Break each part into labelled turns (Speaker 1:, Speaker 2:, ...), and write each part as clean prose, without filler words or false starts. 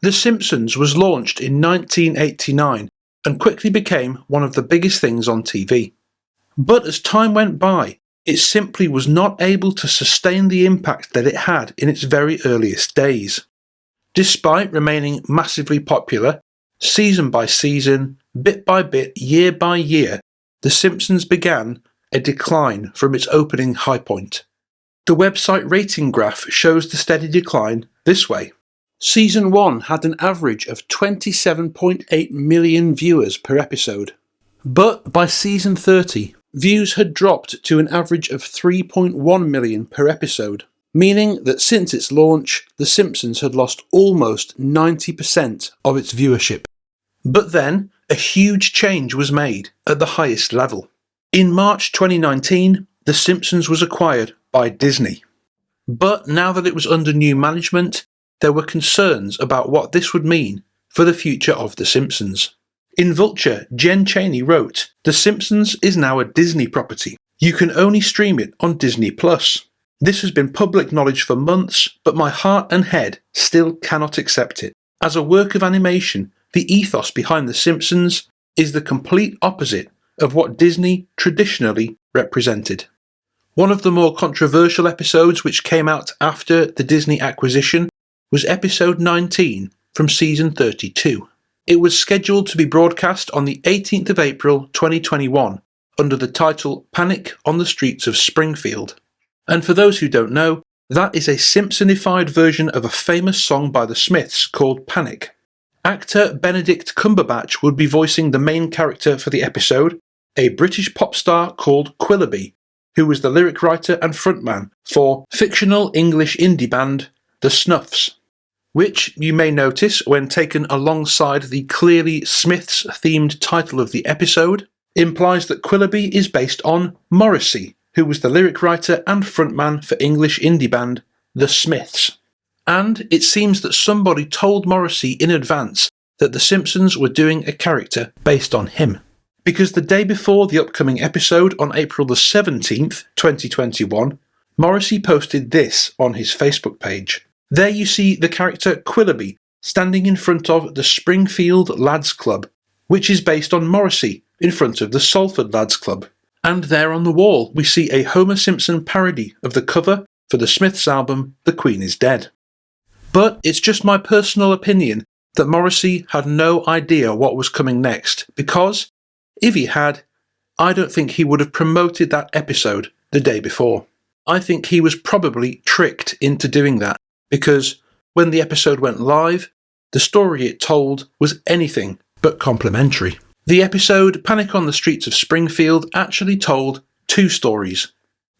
Speaker 1: The Simpsons was launched in 1989 and quickly became one of the biggest things on TV. But as time went by, it simply was not able to sustain the impact that it had in its very earliest days. Despite remaining massively popular, season by season, bit by bit, year by year, The Simpsons began a decline from its opening high point. The website rating graph shows the steady decline this way. Season 1 had an average of 27.8 million viewers per episode. But by season 30, views had dropped to an average of 3.1 million per episode, meaning that since its launch, The Simpsons had lost almost 90% of its viewership. But then, a huge change was made at the highest level. In March 2019, The Simpsons was acquired by Disney. But now that it was under new management, there were concerns about what this would mean for the future of The Simpsons. In Vulture, Jen Chaney wrote, "The Simpsons is now a Disney property. You can only stream it on Disney+. This has been public knowledge for months, but my heart and head still cannot accept it. As a work of animation, the ethos behind The Simpsons is the complete opposite of what Disney traditionally represented." One of the more controversial episodes which came out after the Disney acquisition was episode 19 from season 32. It was scheduled to be broadcast on the 18th of April 2021 under the title Panic on the Streets of Springfield. And for those who don't know, that is a Simpsonified version of a famous song by the Smiths called Panic. Actor Benedict Cumberbatch would be voicing the main character for the episode, a British pop star called Quilloughby, who was the lyric writer and frontman for fictional English indie band the Snuffs, which you may notice when taken alongside the clearly Smiths-themed title of the episode, implies that Quilloughby is based on Morrissey, who was the lyric writer and frontman for English indie band The Smiths. And it seems that somebody told Morrissey in advance that The Simpsons were doing a character based on him. Because the day before the upcoming episode on April the 17th, 2021, Morrissey posted this on his Facebook page. There you see the character Quilloughby standing in front of the Springfield Lads Club, which is based on Morrissey in front of the Salford Lads Club. And there on the wall we see a Homer Simpson parody of the cover for the Smiths album The Queen is Dead. But it's just my personal opinion that Morrissey had no idea what was coming next, because if he had, I don't think he would have promoted that episode the day before. I think he was probably tricked into doing that, because when the episode went live, the story it told was anything but complimentary. The episode Panic on the Streets of Springfield actually told two stories.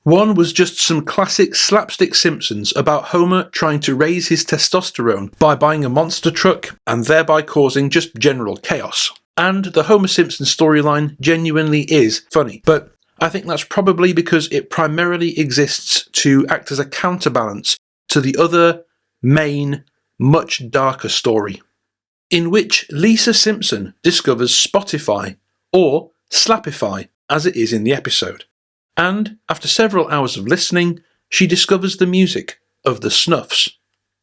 Speaker 1: One was just some classic slapstick Simpsons about Homer trying to raise his testosterone by buying a monster truck and thereby causing just general chaos. And the Homer Simpson storyline genuinely is funny, but I think that's probably because it primarily exists to act as a counterbalance to the other, main, much darker story, in which Lisa Simpson discovers Spotify, or Slapify as it is in the episode, and after several hours of listening, she discovers the music of the Snuffs,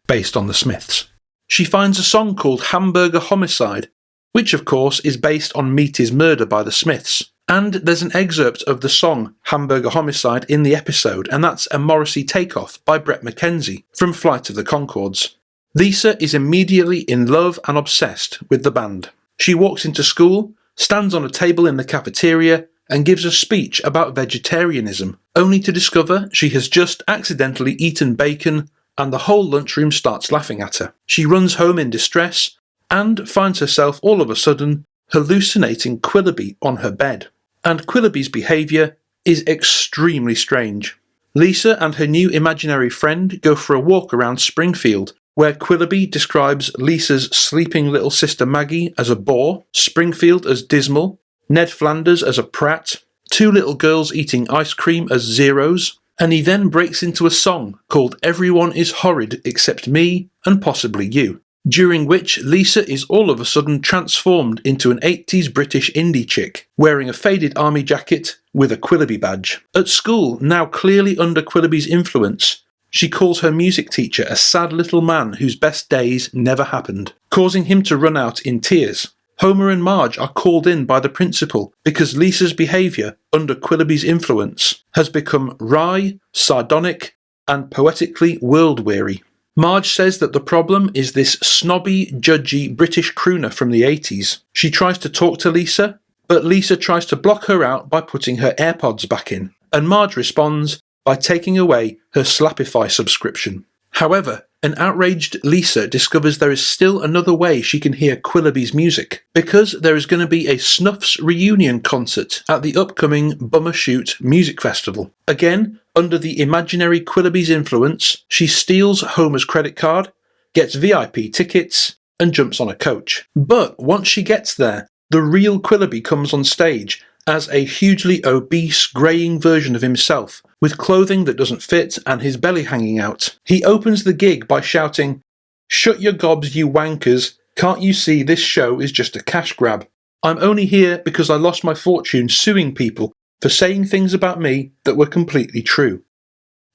Speaker 1: based on the Smiths. She finds a song called Hamburger Homicide, which of course is based on Meat is Murder by the Smiths. And there's an excerpt of the song Hamburger Homicide in the episode, and that's a Morrissey takeoff by Brett McKenzie from Flight of the Conchords. Lisa is immediately in love and obsessed with the band. She walks into school, stands on a table in the cafeteria, and gives a speech about vegetarianism, only to discover she has just accidentally eaten bacon and the whole lunchroom starts laughing at her. She runs home in distress and finds herself all of a sudden hallucinating Quilloughby on her bed. And Quilloughby's behaviour is extremely strange. Lisa and her new imaginary friend go for a walk around Springfield, where Quilloughby describes Lisa's sleeping little sister Maggie as a bore, Springfield as dismal, Ned Flanders as a prat, two little girls eating ice cream as zeros, and he then breaks into a song called Everyone is Horrid Except Me and Possibly You, during which Lisa is all of a sudden transformed into an 80s British indie chick, wearing a faded army jacket with a Quilloughby badge. At school, now clearly under Quilloughby's influence, she calls her music teacher a sad little man whose best days never happened. causing him to run out in tears. Homer and Marge are called in by the principal because Lisa's behaviour under Quilloughby's influence has become wry, sardonic, and poetically world-weary. Marge says that the problem is this snobby, judgy British crooner from the 80s. She tries to talk to Lisa, but Lisa tries to block her out by putting her AirPods back in, and Marge responds by taking away her Slapify subscription. However, an outraged Lisa discovers there is still another way she can hear Quilloughby's music, because there is going to be a Snuffs reunion concert at the upcoming Bummershoot Music Festival. Again, under the imaginary Quilloughby's influence, she steals Homer's credit card, gets VIP tickets, and jumps on a coach. But once she gets there, the real Quilloughby comes on stage as a hugely obese, greying version of himself, with clothing that doesn't fit and his belly hanging out. He opens the gig by shouting, "Shut your gobs, you wankers, can't you see this show is just a cash grab? I'm only here because I lost my fortune suing people for saying things about me that were completely true."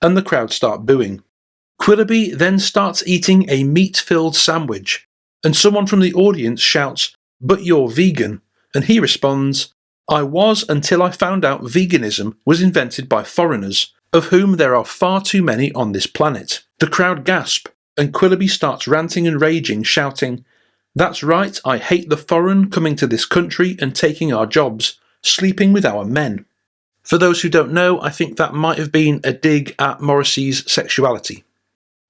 Speaker 1: And the crowd start booing. Quilloughby then starts eating a meat-filled sandwich, and someone from the audience shouts, "But you're vegan," and he responds, "I was until I found out veganism was invented by foreigners, of whom there are far too many on this planet." The crowd gasp, and Quilloughby starts ranting and raging, shouting, "That's right, I hate the foreign coming to this country and taking our jobs, sleeping with our men." For those who don't know, I think that might have been a dig at Morrissey's sexuality.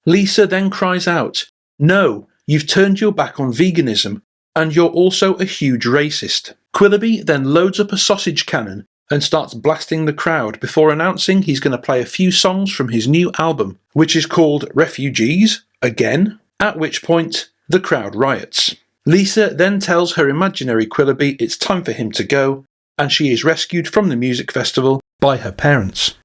Speaker 1: Lisa then cries out, "No, you've turned your back on veganism, and you're also a huge racist." Quilloughby then loads up a sausage cannon and starts blasting the crowd before announcing he's going to play a few songs from his new album, which is called Refugees, again, at which point the crowd riots. Lisa then tells her imaginary Quilloughby it's time for him to go, and she is rescued from the music festival by her parents.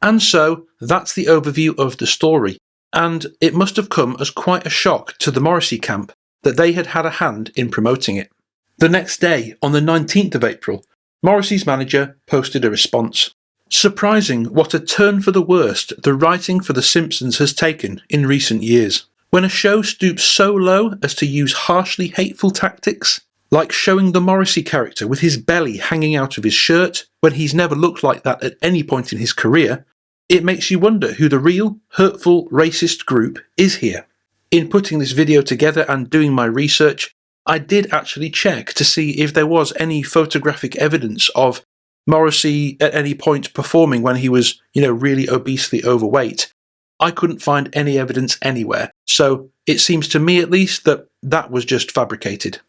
Speaker 1: And so, that's the overview of the story, and it must have come as quite a shock to the Morrissey camp that they had had a hand in promoting it. The next day, on the 19th of April, Morrissey's manager posted a response. Surprising what a turn for the worst the writing for The Simpsons has taken in recent years. When a show stoops so low as to use harshly hateful tactics, like showing the Morrissey character with his belly hanging out of his shirt when he's never looked like that at any point in his career, it makes you wonder who the real, hurtful, racist group is here. In putting this video together and doing my research, I did actually check to see if there was any photographic evidence of Morrissey at any point performing when he was, really obesely overweight. I couldn't find any evidence anywhere, so it seems to me at least that that was just fabricated.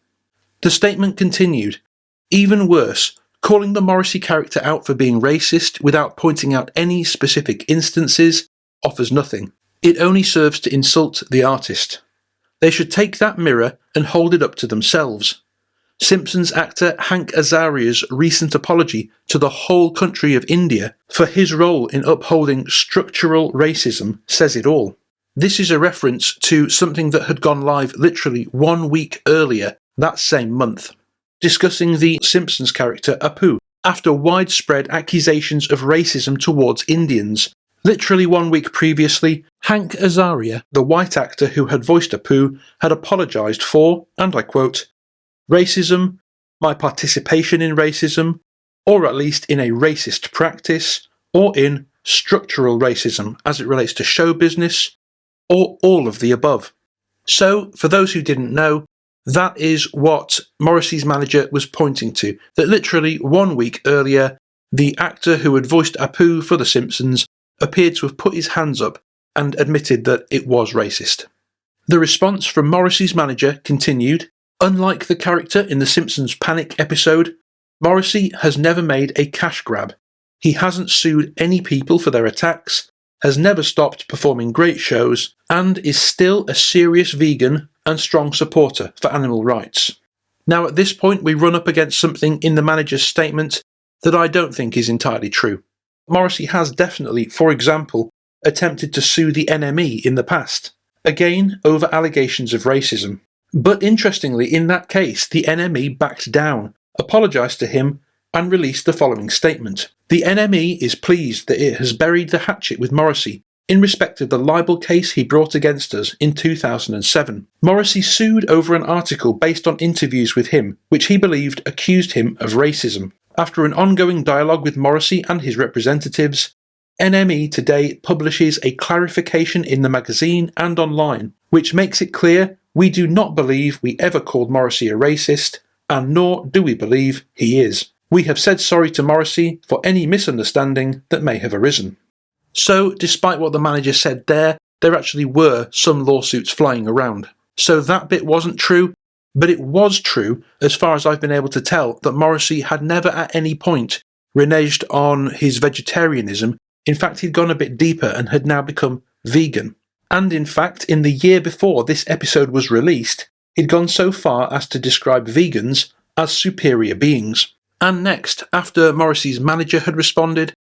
Speaker 1: The statement continued, "Even worse, calling the Morrissey character out for being racist without pointing out any specific instances offers nothing. It only serves to insult the artist. They should take that mirror and hold it up to themselves. Simpsons actor Hank Azaria's recent apology to the whole country of India for his role in upholding structural racism says it all." This is a reference to something that had gone live literally 1 week earlier that same month, discussing the Simpsons character Apu after widespread accusations of racism towards Indians. Literally 1 week previously, Hank Azaria, the white actor who had voiced Apu, had apologised for, and I quote, "racism, my participation in racism, or at least in a racist practice, or in structural racism as it relates to show business, or all of the above." So, for those who didn't know, that is what Morrissey's manager was pointing to, that literally 1 week earlier, the actor who had voiced Apu for The Simpsons appeared to have put his hands up and admitted that it was racist. The response from Morrissey's manager continued, "Unlike the character in The Simpsons Panic episode, Morrissey has never made a cash grab. He hasn't sued any people for their attacks, has never stopped performing great shows, and is still a serious vegan and strong supporter for animal rights." Now at this point we run up against something in the manager's statement that I don't think is entirely true. Morrissey has definitely, for example, attempted to sue the NME in the past, again over allegations of racism. But interestingly, in that case, the NME backed down, apologised to him, and released the following statement. The NME is pleased that it has buried the hatchet with Morrissey in respect of the libel case he brought against us in 2007. Morrissey sued over an article based on interviews with him, which he believed accused him of racism. After an ongoing dialogue with Morrissey and his representatives, NME today publishes a clarification in the magazine and online, which makes it clear we do not believe we ever called Morrissey a racist, and nor do we believe he is. We have said sorry to Morrissey for any misunderstanding that may have arisen. So, despite what the manager said there actually were some lawsuits flying around. So that bit wasn't true, but it was true, as far as I've been able to tell, that Morrissey had never at any point reneged on his vegetarianism. In fact, he'd gone a bit deeper and had now become vegan. And in fact, in the year before this episode was released, he'd gone so far as to describe vegans as superior beings. And next, after Morrissey's manager had responded,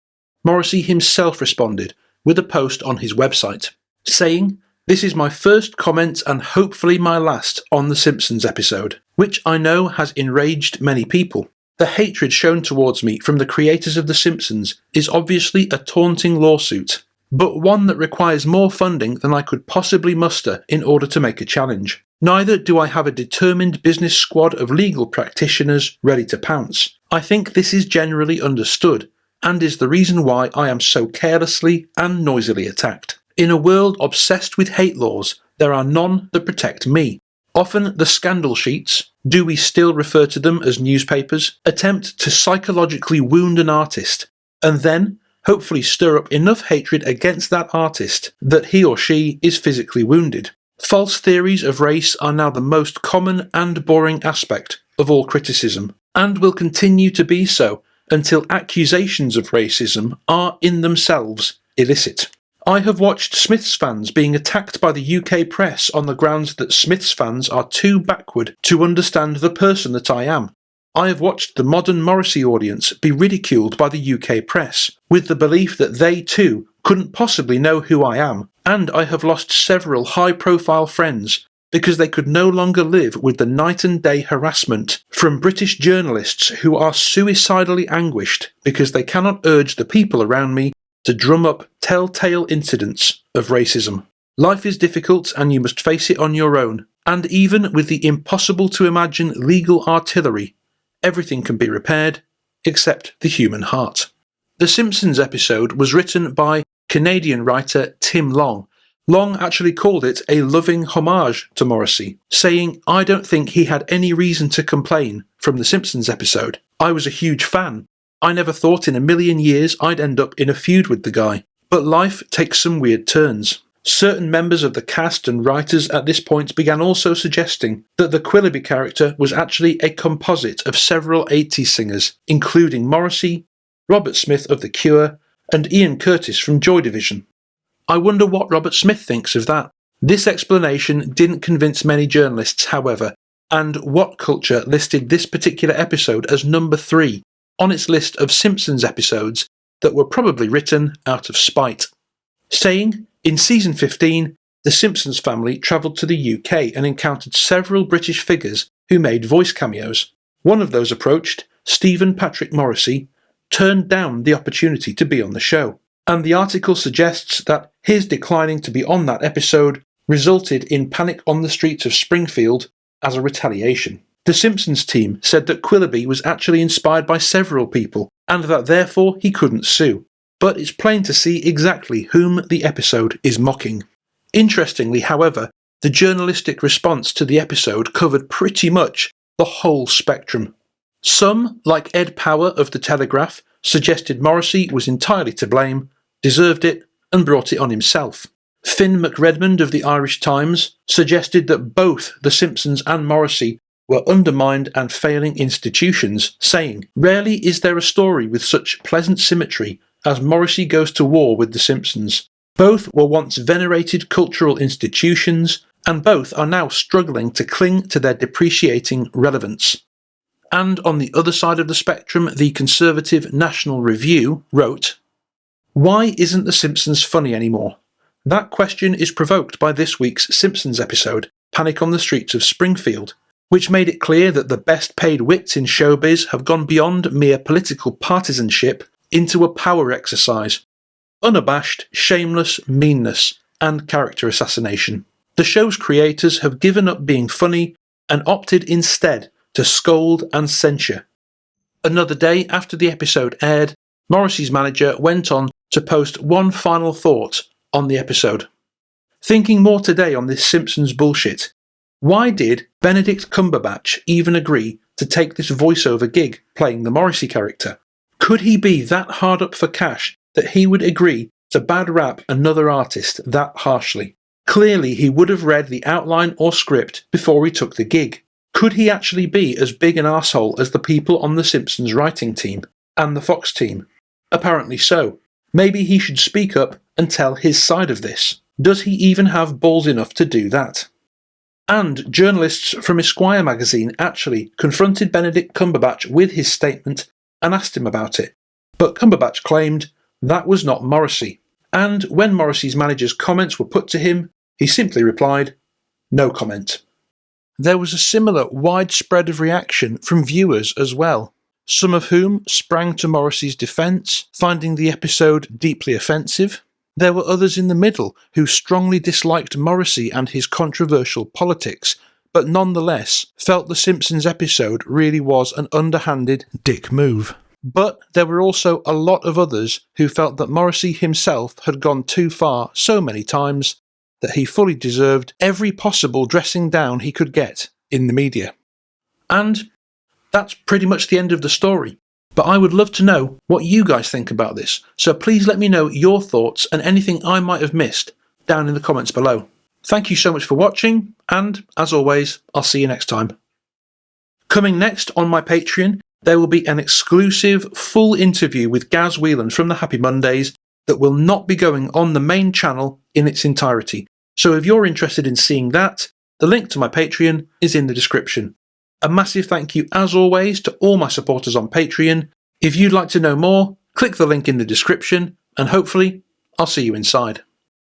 Speaker 1: Morrissey himself responded with a post on his website, saying, "This is my first comment and hopefully my last on the Simpsons episode, which I know has enraged many people. The hatred shown towards me from the creators of The Simpsons is obviously a taunting lawsuit, but one that requires more funding than I could possibly muster in order to make a challenge. Neither do I have a determined business squad of legal practitioners ready to pounce. I think this is generally understood, and is the reason why I am so carelessly and noisily attacked. In a world obsessed with hate laws, there are none that protect me. Often the scandal sheets, do we still refer to them as newspapers, attempt to psychologically wound an artist, and then hopefully stir up enough hatred against that artist that he or she is physically wounded. False theories of race are now the most common and boring aspect of all criticism, and will continue to be so until accusations of racism are in themselves illicit. I have watched Smiths fans being attacked by the UK press on the grounds that Smiths fans are too backward to understand the person that I am. I have watched the modern Morrissey audience be ridiculed by the UK press, with the belief that they too couldn't possibly know who I am, and I have lost several high-profile friends because they could no longer live with the night and day harassment from British journalists who are suicidally anguished because they cannot urge the people around me to drum up telltale incidents of racism. Life is difficult and you must face it on your own, and even with the impossible to imagine legal artillery, everything can be repaired except the human heart." The Simpsons episode was written by Canadian writer Tim Long. Long actually called it a loving homage to Morrissey, saying, "I don't think he had any reason to complain from the Simpsons episode. I was a huge fan. I never thought in a million years I'd end up in a feud with the guy. But life takes some weird turns." Certain members of the cast and writers at this point began also suggesting that the Quilloughby character was actually a composite of several 80s singers, including Morrissey, Robert Smith of The Cure, and Ian Curtis from Joy Division. I wonder what Robert Smith thinks of that. This explanation didn't convince many journalists, however, and What Culture listed this particular episode as number 3 on its list of Simpsons episodes that were probably written out of spite, saying, "In season 15, the Simpsons family travelled to the UK and encountered several British figures who made voice cameos. One of those approached, Stephen Patrick Morrissey, turned down the opportunity to be on the show. And the article suggests that his declining to be on that episode resulted in panic on the streets of Springfield as a retaliation. The Simpsons team said that Quilloughby was actually inspired by several people, and that therefore he couldn't sue. But it's plain to see exactly whom the episode is mocking." Interestingly, however, the journalistic response to the episode covered pretty much the whole spectrum. Some, like Ed Power of The Telegraph, suggested Morrissey was entirely to blame, deserved it, and brought it on himself. Finn McRedmond of the Irish Times suggested that both The Simpsons and Morrissey were undermined and failing institutions, saying, "Rarely is there a story with such pleasant symmetry as Morrissey goes to war with The Simpsons. Both were once venerated cultural institutions, and both are now struggling to cling to their depreciating relevance." And on the other side of the spectrum, the conservative National Review wrote, "Why isn't The Simpsons funny anymore? That question is provoked by this week's Simpsons episode, Panic on the Streets of Springfield, which made it clear that the best paid wits in showbiz have gone beyond mere political partisanship into a power exercise, unabashed, shameless meanness and character assassination. The show's creators have given up being funny and opted instead to scold and censure. Another day after the episode aired, Morrissey's manager went on to post one final thought on the episode. Thinking more today on this Simpsons bullshit, why did Benedict Cumberbatch even agree to take this voiceover gig playing the Morrissey character? Could he be that hard up for cash that he would agree to bad rap another artist that harshly? Clearly he would have read the outline or script before he took the gig. Could he actually be as big an arsehole as the people on the Simpsons writing team and the Fox team? Apparently so. Maybe he should speak up and tell his side of this. Does he even have balls enough to do that? And journalists from Esquire magazine actually confronted Benedict Cumberbatch with his statement and asked him about it. But Cumberbatch claimed that was not Morrissey. And when Morrissey's manager's comments were put to him, he simply replied, "No comment." There was a similar widespread of reaction from viewers as well, some of whom sprang to Morrissey's defence, finding the episode deeply offensive. There were others in the middle who strongly disliked Morrissey and his controversial politics, but nonetheless felt the Simpsons episode really was an underhanded dick move. But there were also a lot of others who felt that Morrissey himself had gone too far so many times that he fully deserved every possible dressing down he could get in the media. And that's pretty much the end of the story. But I would love to know what you guys think about this, so please let me know your thoughts and anything I might have missed down in the comments below. Thank you so much for watching, and as always, I'll see you next time. Coming next on my Patreon, there will be an exclusive full interview with Gaz Whelan from the Happy Mondays that will not be going on the main channel in its entirety. So if you're interested in seeing that, the link to my Patreon is in the description. A massive thank you as always to all my supporters on Patreon. If you'd like to know more, click the link in the description and hopefully I'll see you inside.